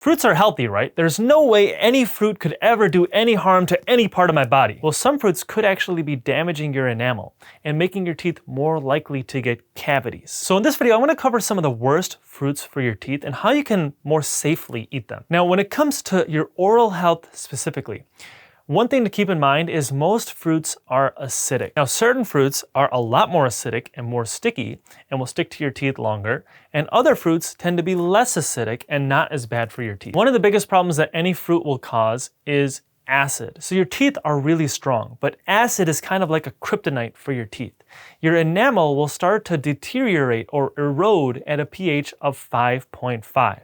Fruits are healthy, right? There's no way any fruit could ever do any harm to any part of my body. Well, some fruits could actually be damaging your enamel and making your teeth more likely to get cavities. So in this video, I want to cover some of the worst fruits for your teeth and how you can more safely eat them. Now, when it comes to your oral health specifically, one thing to keep in mind is most fruits are acidic. Now, certain fruits are a lot more acidic and more sticky and will stick to your teeth longer, and other fruits tend to be less acidic and not as bad for your teeth. One of the biggest problems that any fruit will cause is acid. So your teeth are really strong, but acid is kind of like a kryptonite for your teeth. Your enamel will start to deteriorate or erode at a pH of 5.5.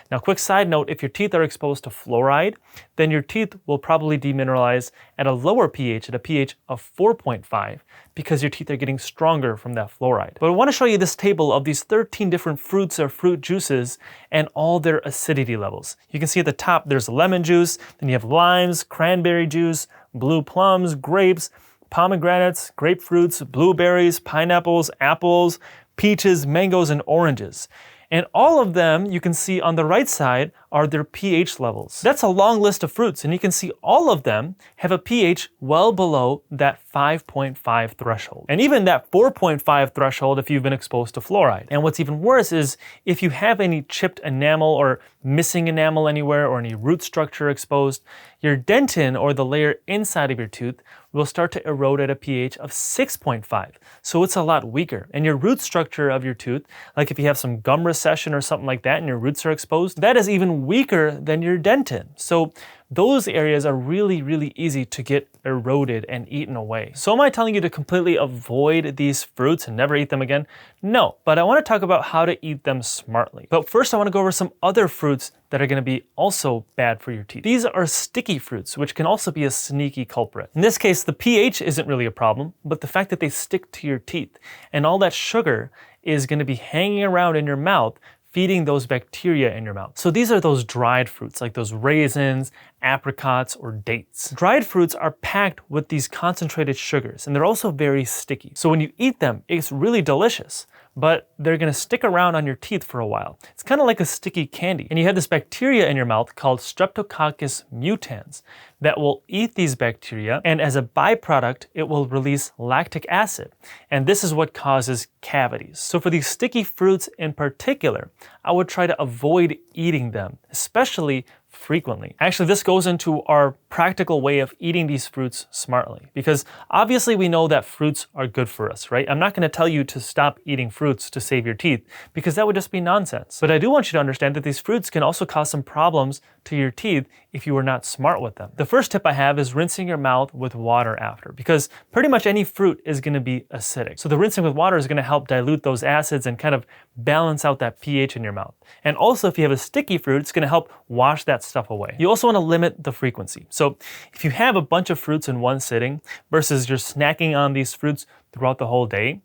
Now, quick side note, if your teeth are exposed to fluoride, then your teeth will probably demineralize at a lower pH, at a pH of 4.5, because your teeth are getting stronger from that fluoride. But I want to show you this table of these 13 different fruits or fruit juices and all their acidity levels. You can see at the top, there's lemon juice, then you have limes, cranberry juice, blue plums, grapes, pomegranates, grapefruits, blueberries, pineapples, apples, peaches, mangoes, and oranges. And all of them, you can see on the right side, are their pH levels. That's a long list of fruits, and you can see all of them have a pH well below that 5.5 threshold. And even that 4.5 threshold if you've been exposed to fluoride. And what's even worse is if you have any chipped enamel or missing enamel anywhere or any root structure exposed, your dentin, or the layer inside of your tooth, will start to erode at a pH of 6.5. So it's a lot weaker. And your root structure of your tooth, like if you have some gum recession or something like that and your roots are exposed, that is even weaker than your dentin. So those areas are really, really easy to get eroded and eaten away. So am I telling you to completely avoid these fruits and never eat them again? No, but I want to talk about how to eat them smartly. But first I want to go over some other fruits that are going to be also bad for your teeth. These are sticky fruits, which can also be a sneaky culprit. In this case, the pH isn't really a problem, but the fact that they stick to your teeth and all that sugar is going to be hanging around in your mouth, feeding those bacteria in your mouth. So these are those dried fruits, like those raisins, apricots, or dates. Dried fruits are packed with these concentrated sugars, and they're also very sticky. So when you eat them, it's really delicious, but they're gonna stick around on your teeth for a while. It's kind of like a sticky candy. And you have this bacteria in your mouth called Streptococcus mutans that will eat these bacteria, and as a byproduct, it will release lactic acid. And this is what causes cavities. So for these sticky fruits in particular, I would try to avoid eating them, especially frequently. Actually, this goes into our practical way of eating these fruits smartly, because obviously we know that fruits are good for us, right? I'm not going to tell you to stop eating fruits to save your teeth, because that would just be nonsense. But I do want you to understand that these fruits can also cause some problems to your teeth if you are not smart with them. The first tip I have is rinsing your mouth with water after, because pretty much any fruit is going to be acidic. So the rinsing with water is going to help dilute those acids and kind of balance out that pH in your mouth. And also, if you have a sticky fruit, it's going to help wash that stuff away. You also want to limit the frequency. So if you have a bunch of fruits in one sitting versus you're snacking on these fruits throughout the whole day,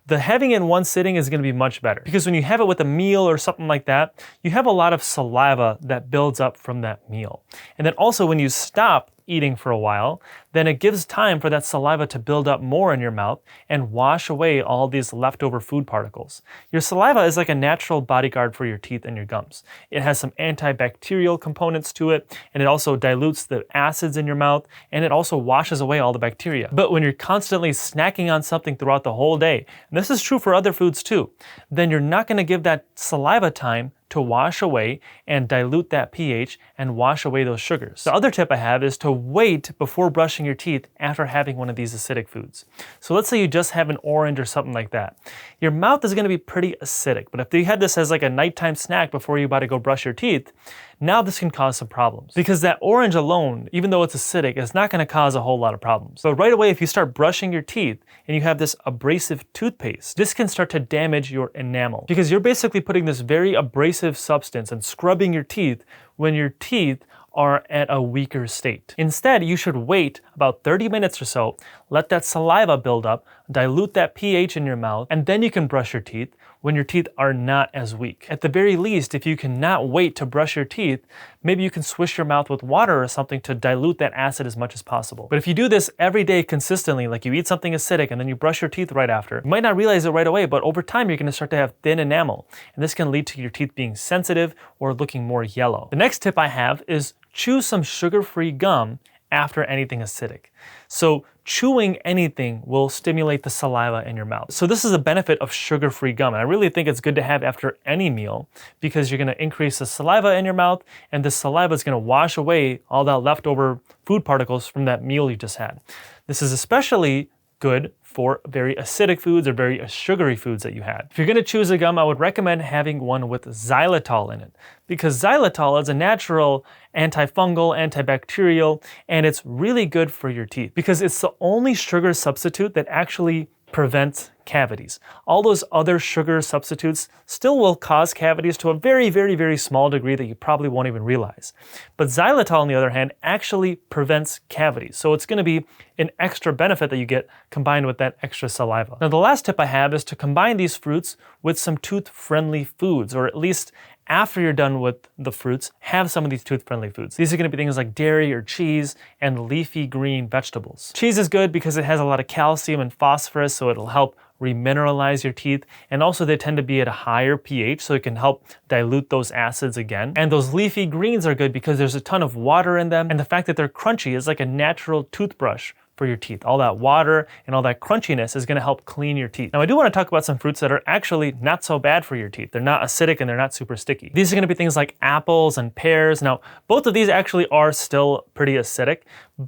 the having it in one sitting is going to be much better, because when you have it with a meal or something like that, you have a lot of saliva that builds up from that meal. And then also when you stop eating for a while, then it gives time for that saliva to build up more in your mouth and wash away all these leftover food particles. Your saliva is like a natural bodyguard for your teeth and your gums. It has some antibacterial components to it, and it also dilutes the acids in your mouth, and it also washes away all the bacteria. But when you're constantly snacking on something throughout the whole day, and this is true for other foods too, then you're not going to give that saliva time to wash away and dilute that pH and wash away those sugars. The other tip I have is to wait before brushing your teeth after having one of these acidic foods. So let's say you just have an orange or something like that. Your mouth is going to be pretty acidic, but if you had this as like a nighttime snack before you're about to go brush your teeth, now this can cause some problems, because that orange alone, even though it's acidic, is not going to cause a whole lot of problems. But right away, if you start brushing your teeth and you have this abrasive toothpaste, this can start to damage your enamel, because you're basically putting this very abrasive substance and scrubbing your teeth when your teeth are at a weaker state. Instead, you should wait about 30 minutes or so, let that saliva build up, dilute that pH in your mouth, and then you can brush your teeth when your teeth are not as weak. At the very least, if you cannot wait to brush your teeth, maybe you can swish your mouth with water or something to dilute that acid as much as possible. But if you do this every day consistently, like you eat something acidic and then you brush your teeth right after, you might not realize it right away, but over time you're going to start to have thin enamel, and this can lead to your teeth being sensitive or looking more yellow. The next tip I have is chew some sugar-free gum after anything acidic. So chewing anything will stimulate the saliva in your mouth. So this is a benefit of sugar-free gum. And I really think it's good to have after any meal because you're gonna increase the saliva in your mouth, and the saliva is gonna wash away all that leftover food particles from that meal you just had. This is especially good for very acidic foods or very sugary foods that you had. If you're gonna choose a gum, I would recommend having one with xylitol in it, because xylitol is a natural antifungal, antibacterial, and it's really good for your teeth because it's the only sugar substitute that actually prevents cavities. All those other sugar substitutes still will cause cavities to a very, very, very small degree that you probably won't even realize. But xylitol, on the other hand, actually prevents cavities. So it's going to be an extra benefit that you get combined with that extra saliva. Now, the last tip I have is to combine these fruits with some tooth-friendly foods, or at least after you're done with the fruits, have some of these tooth-friendly foods. These are going to be things like dairy or cheese and leafy green vegetables. Cheese is good because it has a lot of calcium and phosphorus, so it'll help remineralize your teeth, and also they tend to be at a higher pH, so it can help dilute those acids again. And those leafy greens are good because there's a ton of water in them, and the fact that they're crunchy is like a natural toothbrush for your teeth. All that water and all that crunchiness is going to help clean your teeth. Now, I do want to talk about some fruits that are actually not so bad for your teeth. They're not acidic and they're not super sticky. These are going to be things like apples and pears. Now, both of these actually are still pretty acidic,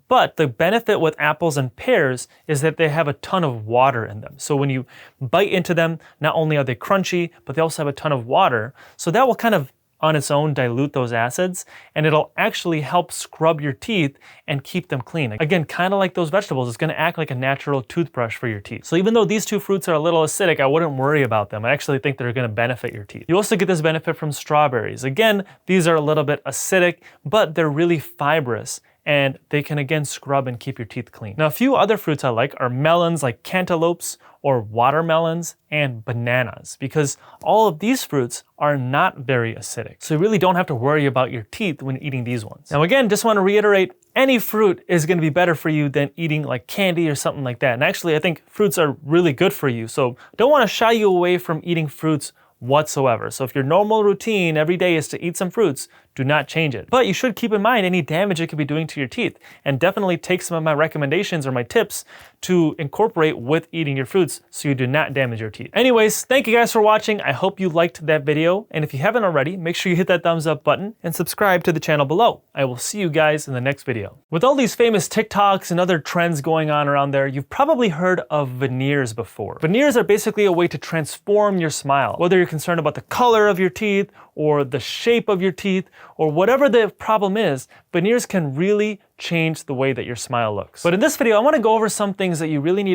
but the benefit with apples and pears is that they have a ton of water in them. So when you bite into them, not only are they crunchy, but they also have a ton of water. So that will kind of on its own dilute those acids, and it'll actually help scrub your teeth and keep them clean. Again, kind of like those vegetables, it's going to act like a natural toothbrush for your teeth. So even though these two fruits are a little acidic, I wouldn't worry about them. I actually think they're going to benefit your teeth. You also get this benefit from strawberries. Again, these are a little bit acidic, but they're really fibrous, and they can again scrub and keep your teeth clean. Now, a few other fruits I like are melons like cantaloupes or watermelons and bananas, because all of these fruits are not very acidic. So you really don't have to worry about your teeth when eating these ones. Now again, just want to reiterate, any fruit is going to be better for you than eating like candy or something like that. And actually, I think fruits are really good for you. So don't want to shy you away from eating fruits whatsoever. So if your normal routine every day is to eat some fruits, do not change it. But you should keep in mind any damage it could be doing to your teeth, and definitely take some of my recommendations or my tips to incorporate with eating your fruits so you do not damage your teeth. Anyways, thank you guys for watching. I hope you liked that video, and if you haven't already, make sure you hit that thumbs up button and subscribe to the channel below. I will see you guys in the next video. With all these famous TikToks and other trends going on around there, you've probably heard of veneers before. Veneers are basically a way to transform your smile. Whether you're concerned about the color of your teeth or the shape of your teeth, or whatever the problem is, veneers can really change the way that your smile looks. But in this video, I want to go over some things that you really need to